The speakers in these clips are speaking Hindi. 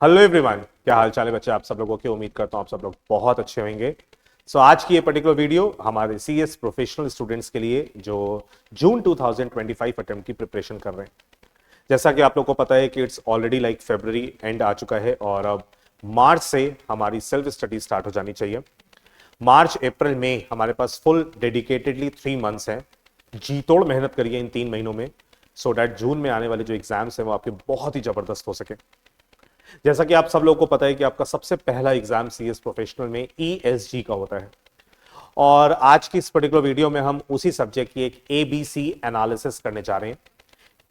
हेलो एवरीवन, क्या हाल चाल है बच्चे। आप सब लोगों की उम्मीद करता हूँ आप सब लोग बहुत अच्छे होंगे। आज की ये पर्टिकुलर वीडियो हमारे सीएस प्रोफेशनल स्टूडेंट्स के लिए जो जून 2025 अटेम्प्ट की प्रिपरेशन कर रहे हैं। जैसा कि आप लोग को पता है कि it's already like February end आ चुका है और अब मार्च से हमारी सेल्फ स्टडी स्टार्ट हो जानी चाहिए। मार्च अप्रैल मई हमारे पास फुल डेडिकेटेडली 3 मंथ्स है। जी तोड़ मेहनत करिए इन 3 महीनों में, सो डैट जून में आने वाले जो एग्जाम्स हैं वो आपके बहुत ही जबरदस्त हो सके। जैसा कि आप सब लोगों को पता है कि आपका सबसे पहला एग्जाम सीएस प्रोफेशनल में ईएसजी का होता है। और आज की इस पर्टिकुलर वीडियो में हम उसी सब्जेक्ट की एक एबीसी एनालिसिस करने जा रहे हैं।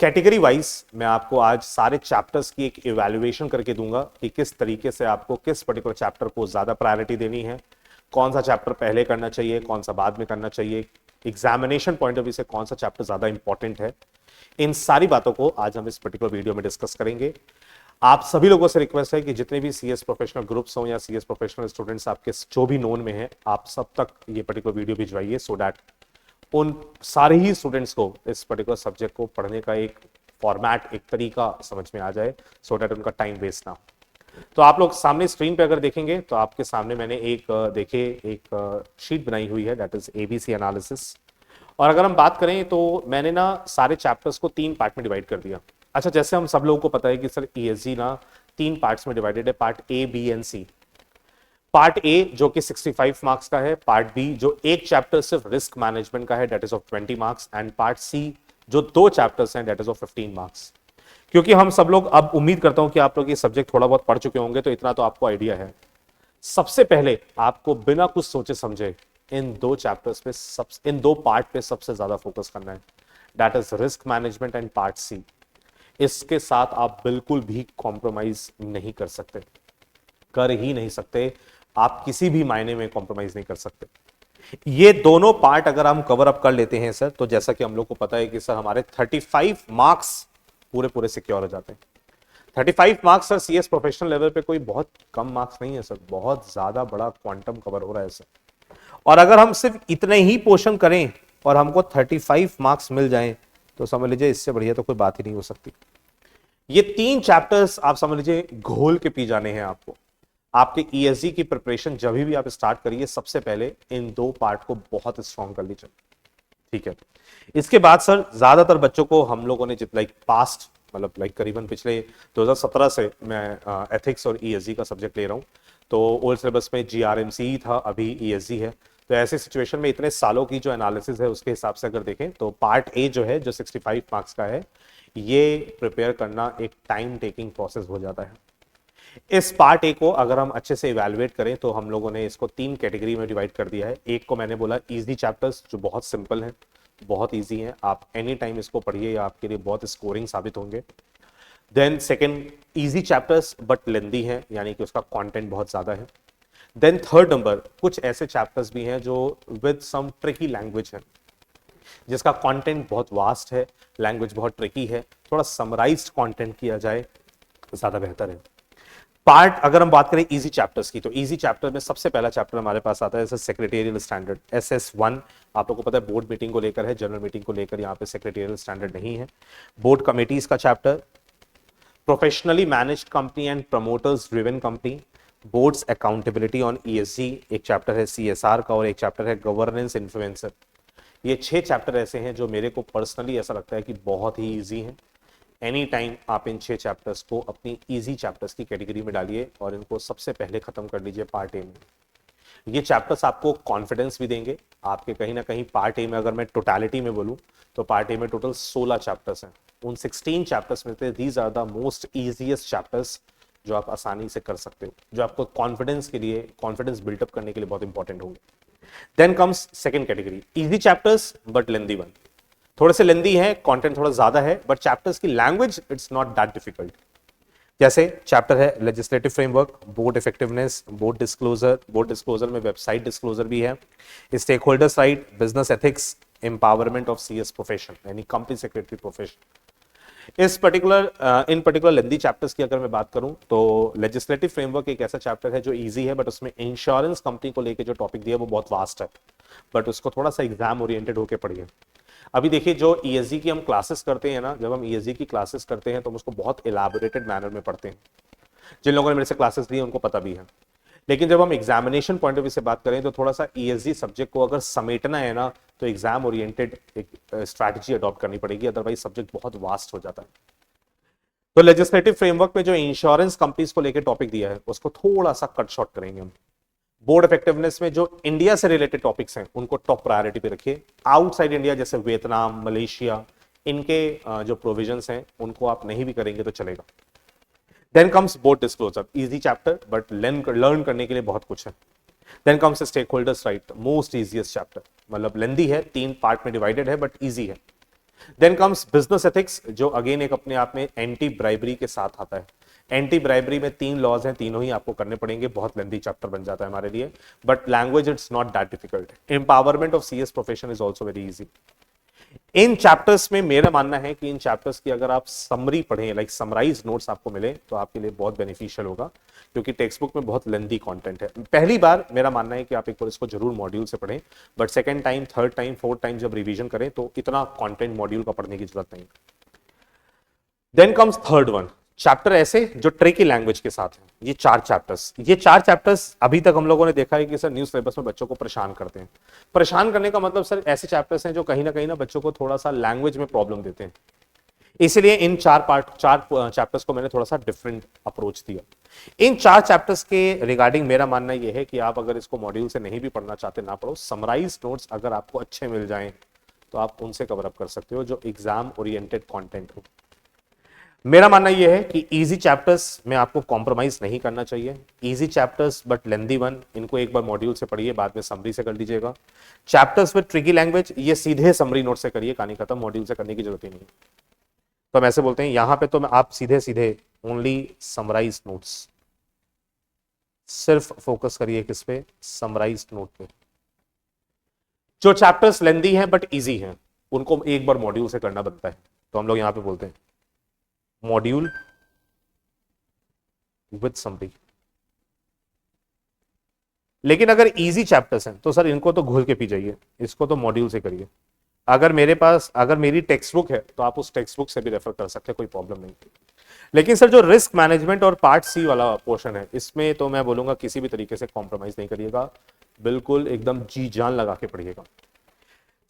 कैटेगरी वाइज मैं आपको आज सारे चैप्टर्स की एक इवैल्यूएशन करके दूंगा कि किस तरीके से आपको किस पर्टिकुलर चैप्टर को ज्यादा प्रायोरिटी देनी है, कौन सा चैप्टर पहले करना चाहिए, कौन सा बाद में करना चाहिए, एग्जामिनेशन पॉइंट ऑफ व्यू से कौन सा चैप्टर ज्यादा इंपॉर्टेंट है। इन सारी बातों को आज हम इस पर्टिकुलर वीडियो में डिस्कस करेंगे। आप सभी लोगों से रिक्वेस्ट है कि जितने भी सीएस प्रोफेशनल ग्रुप्स हो या सीएस प्रोफेशनल स्टूडेंट्स आपके जो भी नोन में है, आप सब तक ये पर्टिकुलर वीडियो भिजवाइए सो दैट उन सारे ही स्टूडेंट्स को इस पर्टिकुलर सब्जेक्ट को पढ़ने का एक फॉर्मेट, एक तरीका समझ में आ जाए, सो दैट उनका टाइम वेस्ट ना हो। तो आप लोग सामने स्क्रीन पे अगर देखेंगे तो आपके सामने मैंने एक शीट बनाई हुई है, दैट इज एबीसी एनालिसिस। और अगर हम बात करें तो मैंने ना सारे चैप्टर्स को 3 पार्ट में डिवाइड कर दिया। अच्छा, जैसे हम सब लोगों को पता है कि सर ईएसजी ना 3 पार्ट्स में डिवाइडेड है, part A, B and C. Part A जो कि 65 मार्क्स का है, पार्ट बी जो एक चैप्टर सिर्फ रिस्क मैनेजमेंट का है, that is of 20 marks, and part C जो 2 चैप्टर्स हैं, दैट इज ऑफ 15 मार्क्स। क्योंकि हम सब लोग, अब उम्मीद करता हूं कि आप लोग ये सब्जेक्ट थोड़ा बहुत पढ़ चुके होंगे, तो इतना तो आपको आइडिया है। सबसे पहले आपको बिना कुछ सोचे समझे इन 2 पार्ट पे सबसे ज्यादा फोकस करना है, that is risk management and part C. इसके साथ आप बिल्कुल भी कॉम्प्रोमाइज नहीं कर सकते, कर ही नहीं सकते। आप किसी भी मायने में कॉम्प्रोमाइज नहीं कर सकते। ये दोनों पार्ट अगर हम कवर अप कर लेते हैं सर, तो जैसा कि हम लोग को पता है कि सर हमारे 35 मार्क्स पूरे पूरे सिक्योर हो जाते हैं। 35 marks sir CS professional level पे कोई बहुत कम मार्क्स नहीं है सर, बहुत ज्यादा बड़ा क्वांटम कवर हो रहा है सर। और अगर हम सिर्फ इतने ही पोर्शन करें और हमको 35 मार्क्स मिल जाएं, तो समझ लीजिए इससे बढ़िया तो कोई बात ही नहीं हो सकती। ये 3 चैप्टर्स आप समझ लीजिए घोल के पी जाने हैं आपको। आपके ईएसजी की प्रिपरेशन जब भी आप स्टार्ट करिए, सबसे पहले इन 2 पार्ट को बहुत स्ट्रॉन्ग कर लीजिए, ठीक है। इसके बाद सर ज्यादातर बच्चों को हम लोगों ने लाइक पास्ट, मतलब लाइक करीबन पिछले 2017 से मैं एथिक्स और ईएसजी का सब्जेक्ट ले रहा हूं। तो ओल्ड सिलेबस में जीआरएमसी था, अभी ईएसजी है। तो ऐसे सिचुएशन में इतने सालों की जो एनालिसिस है उसके हिसाब से अगर देखें तो पार्ट ए जो है, जो 65 मार्क्स का है, ये प्रिपेयर करना एक टाइम टेकिंग प्रोसेस हो जाता है। इस पार्ट ए को अगर हम अच्छे से इवैल्यूएट करें तो हम लोगों ने इसको 3 कैटेगरी में डिवाइड कर दिया है। एक को मैंने बोला इजी चैप्टर्स, जो बहुत सिंपल है, बहुत इजी है, आप एनी टाइम इसको पढ़िए, या आपके लिए बहुत स्कोरिंग साबित होंगे। Then second, easy chapters but lengthy है, यानी कि उसका कंटेंट बहुत ज्यादा है। देन थर्ड नंबर, कुछ ऐसे चैप्टर्स भी हैं जो विद सम ट्रिकी लैंग्वेज है, जिसका कंटेंट बहुत वास्ट है, लैंग्वेज बहुत ट्रिकी है, थोड़ा समराइज्ड कंटेंट किया जाए ज्यादा बेहतर है। पार्ट अगर हम बात करें इजी चैप्टर्स की, तो इजी चैप्टर में सबसे पहला चैप्टर हमारे पास आता है सेक्रेटेरियल स्टैंडर्ड, SS1। आप लोगों को पता है बोर्ड मीटिंग को लेकर है, जनरल मीटिंग को लेकर यहाँ पे सेक्रेटेरियल स्टैंडर्ड नहीं है। बोर्ड कमिटीज का chapter, professionally managed company and promoters driven company, boards accountability on ESG, एक चैप्टर है सीएसआर का, और एक चैप्टर है गवर्नेंस इन्फ्लुएंसर। ये 6 चैप्टर ऐसे हैं जो मेरे को पर्सनली ऐसा लगता है कि बहुत ही ईजी हैं। एनी टाइम आप इन 6 चैप्टर्स को अपनी इजी चैप्टर्स की कैटेगरी में डालिए और इनको सबसे पहले खत्म कर लीजिए पार्ट ए में। ये चैप्टर्स आपको कॉन्फिडेंस भी देंगे आपके, कहीं ना कहीं पार्ट ए में अगर मैं टोटलिटी में बोलूं तो पार्ट ए में टोटल 16 चैप्टर्स हैं। उन 16 चैप्टर्स में से these are the most easiest chapters जो आप आसानी से कर सकते हो, जो आपको कॉन्फिडेंस के लिए, कॉन्फिडेंस बिल्डअप करने के लिए बहुत इंपॉर्टेंट होंगे। Then comes second category, easy chapters but lengthy one. थोड़े से लेंदी है, कंटेंट थोड़ा ज्यादा है, बट चैप्टर्स की language it's not that difficult. जैसे चैप्टर है legislative framework, board effectiveness, board disclosure में वेबसाइट डिस्क्लोजर भी है, stake holders right, business ethics, empowerment of CS profession यानी कंपनी सेक्रेटरी प्रोफेशन। इन पर्टिकुलर लेंदी चैप्टर्स की अगर मैं बात करूं तो लेजिस्लेटिव फ्रेमवर्क एक ऐसा चैप्टर है जो इजी है, बट उसमें इंश्योरेंस कंपनी को लेकर जो टॉपिक दिया है वो बहुत वास्ट है, बट उसको थोड़ा सा एग्जाम ओरिएंटेड होकर पढ़िए। अभी देखिए जो ईएसजी की हम क्लासेस करते हैं ना, जब हम ईएसजी की क्लासेस करते हैं तो हम उसको बहुत इलाबोरेटेड मैनर में पढ़ते हैं। जिन लोगों ने मेरे से क्लासेस ली उनको पता भी है। लेकिन जब हम एग्जामिनेशन पॉइंट ऑफ व्यू से बात करें तो थोड़ा सा ईएसजी सब्जेक्ट को अगर समेटना है ना, तो एग्जाम ओरिएंटेड एक स्ट्रैटेजी अडॉप्ट करनी पड़ेगी, अदरवाइज सब्जेक्ट बहुत वास्ट हो जाता है। तो लेजिस्लेटिव फ्रेमवर्क में जो इंश्योरेंस कंपनीज को लेकर टॉपिक दिया है उसको थोड़ा सा कट शॉर्ट करेंगे हम। बोर्ड इफेक्टिवनेस में जो इंडिया से रिलेटेड टॉपिक्स हैं उनको टॉप प्रायोरिटी पे रखिए। आउटसाइड इंडिया जैसे वियतनाम, मलेशिया, इनके जो प्रोविजंस हैं उनको आप नहीं भी करेंगे तो चलेगा। Then comes board disclosure, easy chapter but learn करने के लिए बहुत कुछ है। Then comes stake holders right, most easiest chapter, मतलब लेंदी है, 3 पार्ट में डिवाइडेड है बट इजी है। देन कम्स बिजनेस एथिक्स, जो अगेन एक अपने आप में एंटी ब्राइबरी के साथ आता है। एंटी ब्राइबरी में 3 लॉज हैं, तीनों ही आपको करने पड़ेंगे, बहुत लेंदी चैप्टर बन जाता है हमारे लिए, but language it's not that difficult. Empowerment of CS profession is also very easy. In chapters में मेरा मानना है कि इन चैप्टर्स की अगर आप समरी पढ़ें, लाइक समराइज नोट्स आपको मिले तो आपके लिए बहुत बेनिफिशियल होगा, क्योंकि टेक्स्ट बुक में बहुत लेंदी कंटेंट है। पहली बार मेरा मानना है कि आप एक बार इसको जरूर मॉड्यूल से पढ़ें, but second time, third time, fourth time जब रिवीजन करें तो इतना कंटेंट मॉड्यूल का पढ़ने की जरूरत नहीं। Then comes third one, chapter ऐसे जो ट्रिकी लैंग्वेज के साथ है। ये 4 चैप्टर्स अभी तक हम लोगों ने देखा है कि सर न्यू सिलेबस में बच्चों को परेशान करते हैं। परेशान करने का मतलब सर ऐसे चैप्टर्स हैं जो कहीं ना बच्चों को थोड़ा सा लैंग्वेज में प्रॉब्लम देते हैं। इसलिए इन 4 चैप्टर्स को मैंने थोड़ा सा डिफरेंट अप्रोच दिया। इन 4 चैप्टर्स के रिगार्डिंग मेरा मानना यह है कि आप अगर इसको मॉड्यूल से नहीं भी पढ़ना चाहते ना पढ़ो, समराइज नोट्स अगर आपको अच्छे मिल जाएं तो आप उनसे कवर अप कर सकते हो, जो एग्जाम ओरिएंटेड कंटेंट हो। मेरा मानना यह है कि इजी चैप्टर्स में आपको कॉम्प्रोमाइज नहीं करना चाहिए। Easy chapters but lengthy one, इनको एक बार मॉड्यूल से पढ़िए, बाद में समरी से कर लीजिएगा। चैप्टर्स विद ट्रिकी लैंग्वेज, ये सीधे समरी नोट से करिए, कहानी खत्म, मॉड्यूल से करने की जरूरत ही नहीं। तो हम ऐसे बोलते हैं यहां पे, तो आप सीधे सीधे ओनली समराइज नोट्स, सिर्फ फोकस करिए किस पे, समराइज नोट पे। जो चैप्टर्स लेंदी हैं बट इजी हैं उनको एक बार मॉड्यूल से करना बनता है, तो हम लोग यहां पे बोलते हैं मॉड्यूल विद समरी। लेकिन अगर इजी चैप्टर्स हैं तो सर इनको तो घोल के पी जाइए, इसको तो मॉड्यूल से करिए। अगर मेरी टेक्स्ट बुक है तो आप उस टेक्स्ट बुक से भी रेफर कर सकते हैं, कोई प्रॉब्लम नहीं। लेकिन सर जो रिस्क मैनेजमेंट और पार्ट सी वाला पोर्शन है, इसमें तो मैं बोलूंगा किसी भी तरीके से कॉम्प्रोमाइज नहीं करिएगा, बिल्कुल एकदम जी जान लगा के पढ़िएगा।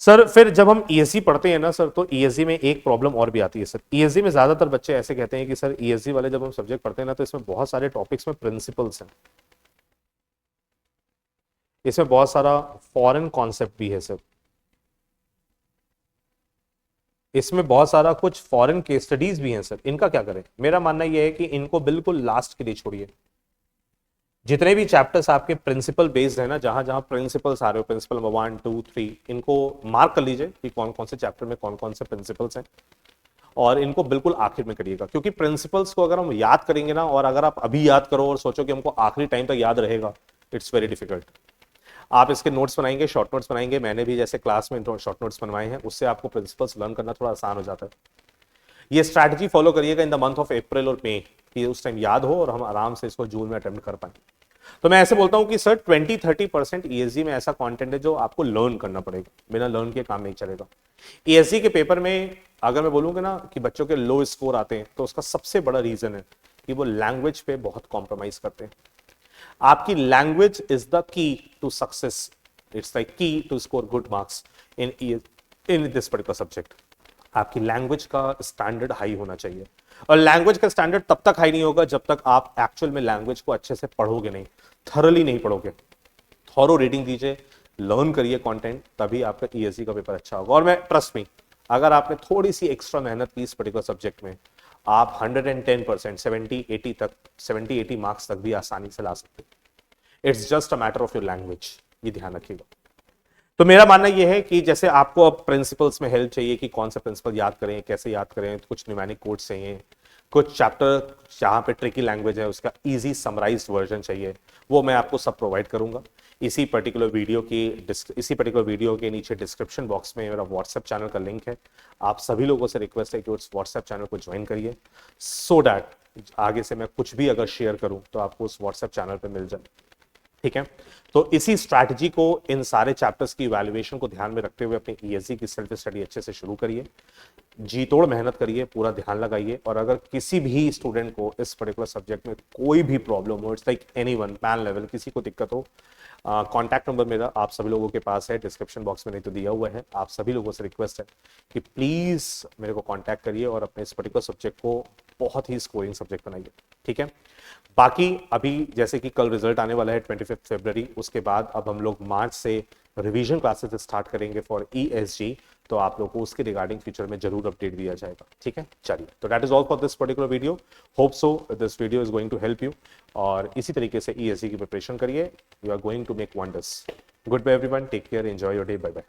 सर फिर जब हम ईएसजी पढ़ते हैं ना सर, तो ईएसजी में एक प्रॉब्लम और भी आती है सर। ईएसजी में ज्यादातर बच्चे ऐसे कहते हैं कि सर ईएसजी वाले जब हम सब्जेक्ट पढ़ते हैं ना, तो इसमें बहुत सारे टॉपिक्स में प्रिंसिपल्स हैं, इसमें बहुत सारा फॉरेन कॉन्सेप्ट भी है सर, इसमें बहुत सारा कुछ फॉरेन केस स्टडीज भी हैं सर। इनका क्या करें? मेरा मानना यह है कि इनको बिल्कुल लास्ट के लिए छोड़िए। जितने भी चैप्टर्स आपके प्रिंसिपल बेस्ड है ना, जहां जहां प्रिंसिपल्स आ रहे हो, प्रिंसिपल नंबर 1, 2, 3, इनको मार्क कर लीजिए कि कौन कौन से चैप्टर में कौन कौन से प्रिंसिपल्स हैं, और इनको बिल्कुल आखिर में करिएगा। क्योंकि प्रिंसिपल्स को अगर हम याद करेंगे ना, और अगर आप अभी याद करो और सोचो कि हमको आखिरी टाइम तक याद रहेगा, इट्स वेरी डिफिकल्ट। आप इसके नोट्स बनाएंगे, शॉर्ट नोट्स बनाएंगे, मैंने भी जैसे क्लास में शॉर्ट नोट्स बनवाए हैं, उससे आपको प्रिंसिपल्स लर्न करना थोड़ा आसान हो जाता है। ये स्ट्रैटेजी फॉलो करिएगा in the month of April और मई, कि उस टाइम याद हो और हम आराम से इसको जून में अटेम्प्ट कर पाए। तो मैं ऐसे बोलता हूं कि सर 20-30% ईएसजी में ऐसा कंटेंट है जो आपको लर्न करना पड़ेगा, बिना लर्न के काम नहीं चलेगा। ईएसजी के पेपर में अगर मैं बोलूंगा ना कि बच्चों के लो स्कोर आते हैं, तो उसका सबसे बड़ा रीजन है कि वो लैंग्वेज पे बहुत कॉम्प्रोमाइज करते हैं। आपकी language is the key to success, it's the key to score good marks in this particular subject. आपकी लैंग्वेज का स्टैंडर्ड हाई होना चाहिए, और लैंग्वेज का स्टैंडर्ड तब तक हाई नहीं होगा जब तक आप एक्चुअल में लैंग्वेज को अच्छे से पढ़ोगे नहीं, थरली नहीं पढ़ोगे। थॉरो रीडिंग दीजिए, लर्न करिए कंटेंट, तभी आपका ईएसजी का पेपर अच्छा होगा। और मैं ट्रस्ट मी, अगर आपने थोड़ी सी एक्स्ट्रा मेहनत की इस पर्टिकुलर सब्जेक्ट में, आप 110%, 70-80 मार्क्स तक भी आसानी से ला सकते हैं। It's just a matter of your language, ये ध्यान रखिएगा। तो मेरा मानना यह है कि जैसे आपको अब प्रिंसिपल्स में हेल्प चाहिए कि कौन सा प्रिंसिपल याद करें, कैसे याद करें, कुछ न्यूमेरिक कोड्स चाहिए, कुछ चैप्टर जहां पे ट्रिकी लैंग्वेज है उसका इजी समराइज्ड वर्जन चाहिए, वो मैं आपको सब प्रोवाइड करूंगा। इसी पर्टिकुलर वीडियो के नीचे डिस्क्रिप्शन बॉक्स में मेरा व्हाट्सएप चैनल का लिंक है। आप सभी लोगों से रिक्वेस्ट है कि उस व्हाट्सएप चैनल को ज्वाइन करिए, सो दैट आगे से मैं कुछ भी अगर शेयर करूं तो आपको उस व्हाट्सएप चैनल पर मिल जाए। ठीक है, तो इसी स्ट्रैटेजी को, इन सारे चैप्टर्स की इवैल्यूएशन को ध्यान में रखते हुए अपनी ईएसजी की सेल्फ स्टडी अच्छे से शुरू करिए, जी तोड़ मेहनत करिए, पूरा ध्यान लगाइए। और अगर किसी भी स्टूडेंट को इस पर्टिकुलर सब्जेक्ट में कोई भी प्रॉब्लम हो, it's like anyone, pan level, किसी को दिक्कत हो, कॉन्टैक्ट नंबर मेरा आप सभी लोगों के पास है, डिस्क्रिप्शन बॉक्स में नहीं तो दिया हुआ है। आप सभी लोगों से रिक्वेस्ट है कि प्लीज मेरे को कॉन्टैक्ट करिए और अपने इस पर्टिकुलर सब्जेक्ट को बहुत ही स्कोरिंग सब्जेक्ट बनाइए, ठीक है। बाकी अभी जैसे कि कल रिजल्ट आने वाला है 25 फरवरी, उसके बाद अब हम लोग मार्च से रिवीजन क्लासेस स्टार्ट करेंगे फॉर ईएसजी, तो आप लोगों को उसके रिगार्डिंग फ्यूचर में जरूर अपडेट दिया जाएगा, ठीक है। चलिए, तो that is all for this particular video. Hope so this video is going to help you, और इसी तरीके से ईएसजी की प्रिपरेशन करिए, you are going to make wonders. Good bye everyone, take care, enjoy your day, bye bye.